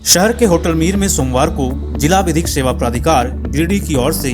शहर के होटल मीर में सोमवार को जिला विधिक सेवा प्राधिकार गिरिडीह की ओर से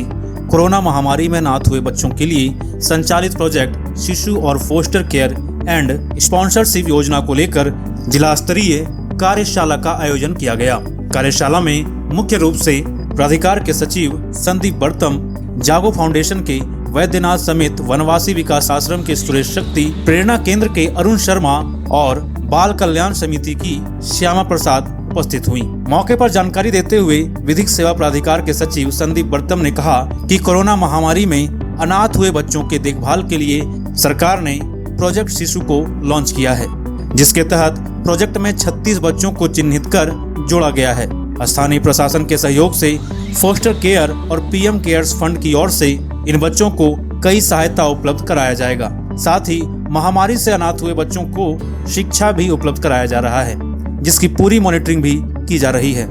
कोरोना महामारी में अनाथ हुए बच्चों के लिए संचालित प्रोजेक्ट शिशु और फोस्टर केयर एंड स्पॉन्सरशिप योजना को लेकर जिला स्तरीय कार्यशाला का आयोजन किया गया। कार्यशाला में मुख्य रूप से प्राधिकार के सचिव संदीप बर्तम, जागो फाउंडेशन के वैद्यनाथ समेत वनवासी विकास आश्रम के सुरेश शक्ति, प्रेरणा केंद्र के अरुण शर्मा और बाल कल्याण समिति की श्यामा प्रसाद उपस्थित हुई। मौके पर जानकारी देते हुए विधिक सेवा प्राधिकार के सचिव संदीप बर्तम ने कहा कि कोरोना महामारी में अनाथ हुए बच्चों के देखभाल के लिए सरकार ने प्रोजेक्ट शिशु को लॉन्च किया है, जिसके तहत प्रोजेक्ट में 36 बच्चों को चिन्हित कर जोड़ा गया है। स्थानीय प्रशासन के सहयोग से फोस्टर केयर और पीएम केयर्स फंड की ओर से इन बच्चों को कई सहायता उपलब्ध कराया जाएगा। साथ ही महामारी से अनाथ हुए बच्चों को शिक्षा भी उपलब्ध कराया जा रहा है, जिसकी पूरी मॉनिटरिंग भी की जा रही है।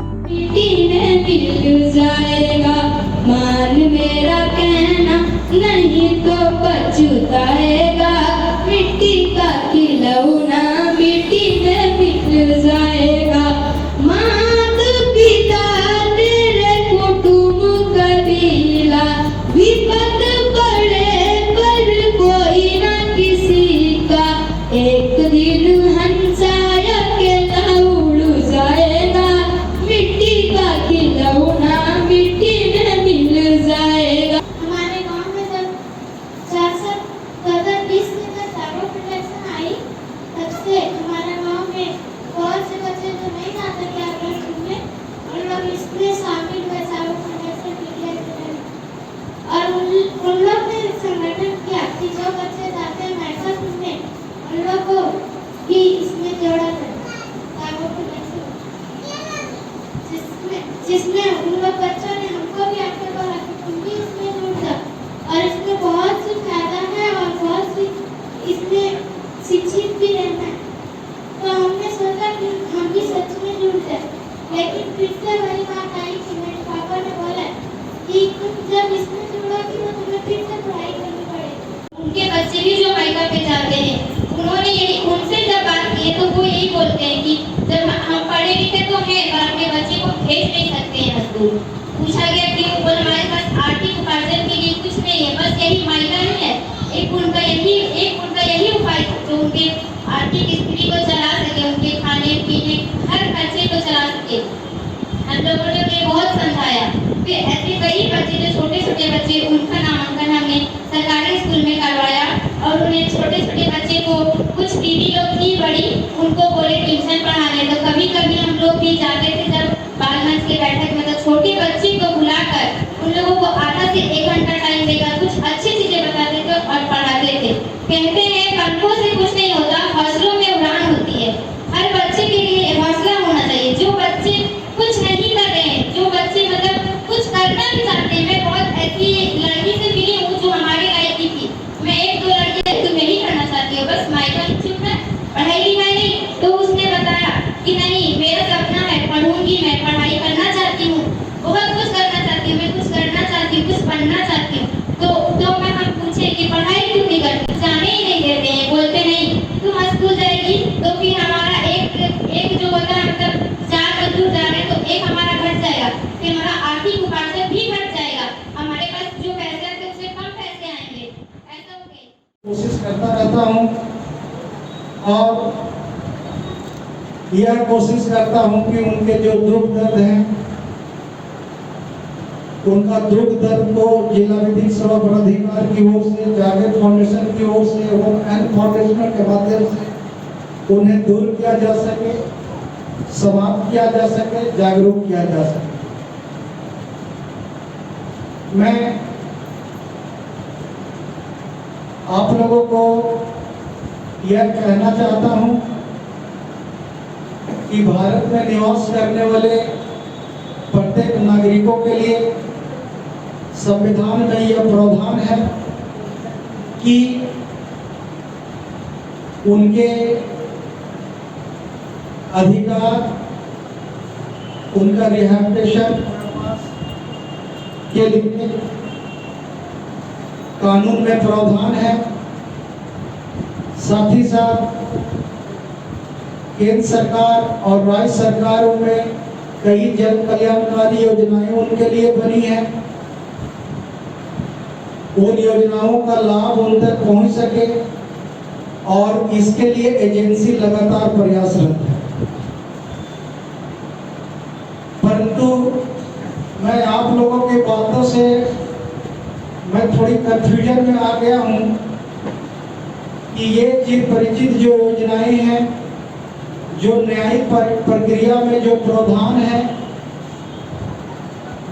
मान मेरा कहना नहीं तो पछताएगा, मिट्टी का खिलौना मिट्टी में मिल जाएगा। मात पिता तेरे कुटुंब कबीला विपद पड़े पर कोई ना किसी का, एक दिन हंसाया अकेला उड़ जाएगा, मिट्टी का खिलौना मिट्टी में मिल जाएगा। हमारे गांव में जब 2020 में साइबर प्रोटेक्शन आई, तब से हमारे गांव में बहुत से बच्चे जो नहीं जाते थे आश्रम में, उन लोग इसमें शामिल हुए साइबर प्रोटेक्शन के लिए। और उन लोग ने संगठन किया कि जो बच्चे जाते हैं मैथन में, उन लोग को भी इसमें जोड़ा जाए साइबर प्रोटेक्शन, जिसमें उन लोग बच्चों ने हमको भी आके बोला कि तुम भी इसमें जुड़ जाओ। और इसमें बहुत सी फायदा है और बहुत सी इसमें शिक्षित भी रहना है। तो हमने सोचा कि हम भी सच में जुड़ जाए, लेकिन फिर से वही बात आई कि मेरे पापा ने बोला कि तुम जब इसमें जुड़ोगी तो तुम्हें फिर से पढ़ाई करनी पड़ेगी। उनके बच्चे भी जो मायका पे जाते हैं, उन्होंने यही उनसे जब बात की तो वो यही बोलते हैं कि जब हम पढ़े लिखे तो हैं पर अपने बच्चे को भेज नहीं सकते हैं स्कूल। पूछा गया कि बोल हमारे पास आर्थिक उपार्जन के लिए कुछ नहीं है, बस यही मायका नहीं है, एक उनका यही उपाय जो उनके आर्थिक स्थिति को चला सके, उनके खाने पीने हर खर्चे को चला सके। हम लोगों ने उन्हें बहुत समझाया। फिर ऐसे कई बच्चे जो छोटे छोटे बच्चे, उनका नामांकन हमने सरकारी स्कूल में करवाया और उन्हें छोटे छोटे बच्चे को कुछ दीदी लोग थी बड़ी, उनको बोले ट्यूशन पढ़ाने। तो कभी कभी हम लोग भी जाते थे जब बाल मंच के बैठक में, तो छोटे बच्चे को बुलाकर उन लोगों को आधा से 1 घंटा टाइम देकर कुछ अच्छी चीजें बताते थे और पढ़ाते थे। कहते हैं पंखों से कुछ नहीं होता, हौसलों में उड़ान होती है। हर बच्चे के लिए हौसला होना चाहिए। जो बच्चे कुछ नहीं कर रहे हैं, जो बच्चे मतलब कुछ करना भी चाहते हैं, मैं बहुत ऐसी लड़की से मिली हूँ जो हमारे लायक की थी। मैं 1-2 लड़कियां तुम यही करना चाहती हो, बस मायका इच्छुक है, पढ़ाई लिखाई नहीं। तो उसने बताया कि नहीं, मेरा सपना है, पढ़ूंगी, मैं पढ़ाई करना चाहती हूँ, बहुत कुछ करना चाहती हूँ, मैं कुछ करना चाहती हूँ, कुछ बनना चाहती हूँ। तो मैं हम पूछे कि पढ़ाई क्यों नहीं करती, जाने ही नहीं देते हैं, बोलते नहीं तुम स्कूल जाएगी तो फिर हमारा एक जो होता है मतलब 4 मजदूर जा रहे हैं तो एक हमारा घट जाएगा, फिर हमारा आर्थिक उपार्जन भी घट जाएगा, हमारे पास जो पैसे आते उससे कम पैसे आएंगे, ऐसा हो गया। कोशिश करता रहता हूँ और यह कोशिश करता हूँ कि उनके जो दुख दर्द हैं, उनका दुख दर्द को जिला विधिक सेवा प्राधिकार की ओर से, जागृत फाउंडेशन की ओर से एवं एन फाउंडेशन के माध्यम से उन्हें दूर किया जा सके, समाप्त किया जा सके, जागरूक किया जा सके। मैं आप लोगों को यह कहना चाहता हूं कि भारत में निवास करने वाले प्रत्येक नागरिकों के लिए संविधान में यह प्रावधान है कि उनके अधिकार, उनका रिहैबिलिटेशन के लिए कानून में प्रावधान है। साथ ही साथ केंद्र सरकार और राज्य सरकारों में कई जन कल्याणकारी योजनाएं उनके लिए बनी हैं। उन योजनाओं का लाभ उन तक पहुंच सके और इसके लिए एजेंसी लगातार प्रयासरत है। परंतु मैं आप लोगों की बातों से मैं थोड़ी कंफ्यूजन में आ गया हूं कि ये चिर परिचित जो योजनाएं हैं, जो न्यायिक प्रक्रिया में जो प्रावधान है,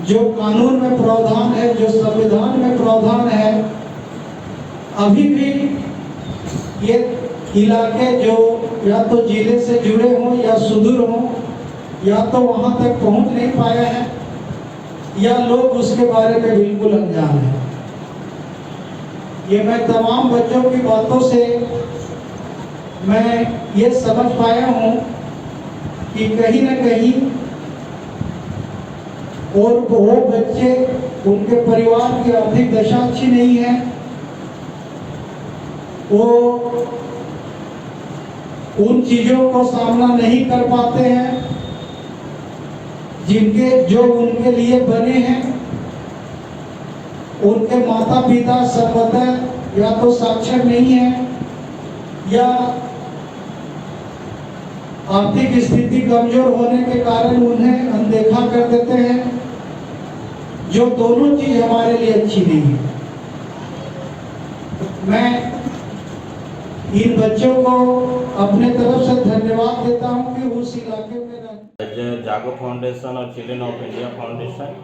जो कानून में प्रावधान है, जो संविधान में प्रावधान है, अभी भी ये इलाके जो या तो जिले से जुड़े हों या सुदूर हों, या तो वहां तक पहुंच नहीं पाया है या लोग उसके बारे में बिल्कुल अनजान है। ये मैं तमाम बच्चों की बातों से मैं ये समझ पाया हूं कि कहीं न कहीं और वो बच्चे, उनके परिवार की आर्थिक दशा अच्छी नहीं है, वो उन चीजों को सामना नहीं कर पाते हैं जो उनके लिए बने हैं। उनके माता पिता संबंधित या तो साक्षर नहीं है या आर्थिक स्थिति कमजोर होने के कारण उन्हें अनदेखा कर देते हैं, जो दोनों चीज हमारे लिए अच्छी नहीं है। मैं इन बच्चों को अपने तरफ से धन्यवाद देता हूं कि उस इलाके में जागो फाउंडेशन और चिल्ड्रन ऑफ इंडिया फाउंडेशन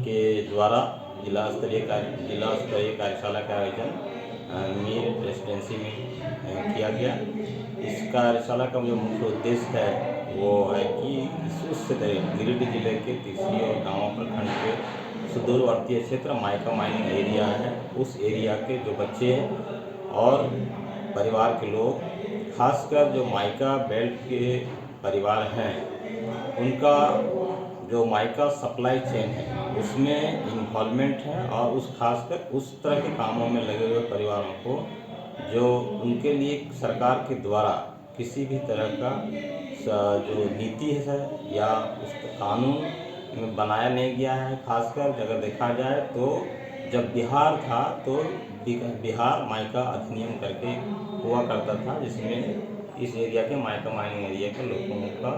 के द्वारा जिला स्तरीय कार्यशाला का आयोजन मीर रेसिडेंसी में किया गया। इस कार्यशाला का जो मुख्य उद्देश्य है वो है कि उस गिरिडीह जिले के तिरसी और गाँव प्रखंड के सुदूरवर्तीय क्षेत्र माइका माइनिंग एरिया है, उस एरिया के जो बच्चे हैं और परिवार के लोग, खासकर जो माइका बेल्ट के परिवार हैं, उनका जो माइका सप्लाई चेन है उसमें इन्वॉल्वमेंट है और उस खासकर उस तरह के कामों में लगे हुए परिवारों को जो उनके लिए सरकार के द्वारा किसी भी तरह का जो नीति है या उस कानून में बनाया नहीं गया है। खासकर अगर देखा जाए तो जब बिहार था तो बिहार माइका अधिनियम करके हुआ करता था, जिसमें इस एरिया के माइका माइनिंग एरिया के लोगों का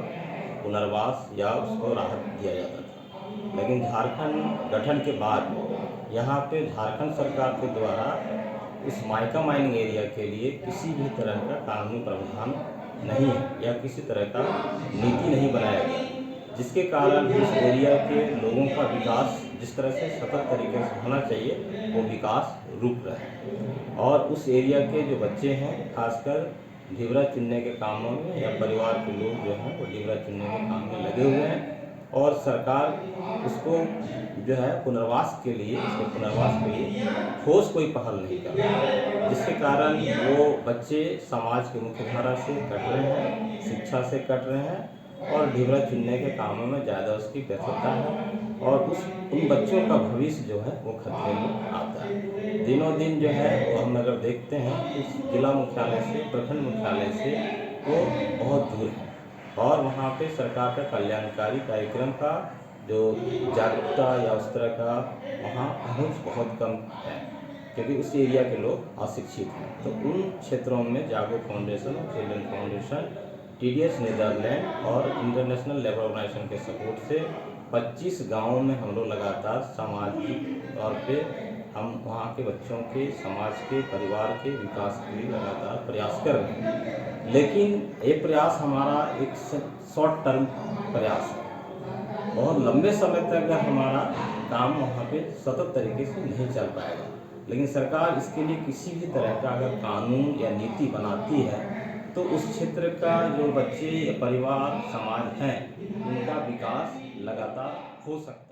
पुनर्वास या उसको राहत दिया जाता था। लेकिन झारखंड गठन के बाद यहाँ पे झारखंड सरकार के द्वारा इस माइका माइनिंग एरिया के लिए किसी भी तरह का कानूनी प्रावधान नहीं है या किसी तरह का नीति नहीं बनाया गया, जिसके कारण इस एरिया के लोगों का विकास जिस तरह से सतत तरीके से होना चाहिए वो विकास रुक रहा है। और उस एरिया के जो बच्चे हैं, खासकर ढिबरा चुनने के कामों में या परिवार के लोग जो हैं वो ढिबरा चुनने के काम में लगे हुए हैं और सरकार उसको जो है पुनर्वास के लिए ठोस कोई पहल नहीं कर रही, जिसके कारण वो बच्चे समाज के मुख्य धारा से कट रहे हैं, शिक्षा से कट रहे हैं और ढिबरा चुनने के कामों में ज़्यादा उसकी व्यस्तता है और उन बच्चों का भविष्य जो है वो खतरे में आता है। दिनों दिन जो है वो हम अगर देखते हैं इस जिला मुख्यालय से, प्रखंड मुख्यालय से वो बहुत दूर है और वहाँ पे सरकार का कल्याणकारी कार्यक्रम का जो जागरूकता या उस तरह का वहाँ पहुँच बहुत कम है, क्योंकि उस एरिया के लोग अशिक्षित हैं। तो उन क्षेत्रों में जागो फाउंडेशन और चिल्ड्रन फाउंडेशन, TDS नीदरलैंड और इंटरनेशनल लेबर ऑर्गेनाइजेशन के सपोर्ट से 25 गाँवों में हम लोग लगातार सामाजिक तौर पे हम वहाँ के बच्चों के, समाज के, परिवार के विकास के लिए लगातार प्रयास कर रहे हैं। लेकिन ये प्रयास हमारा एक शॉर्ट टर्म प्रयास है, बहुत लंबे समय तक हमारा काम वहाँ पे सतत तरीके से नहीं चल पाएगा। लेकिन सरकार इसके लिए किसी भी तरह का अगर कानून या नीति बनाती है तो उस क्षेत्र का जो बच्चे, परिवार, समाज हैं, उनका विकास लगातार हो सकता है।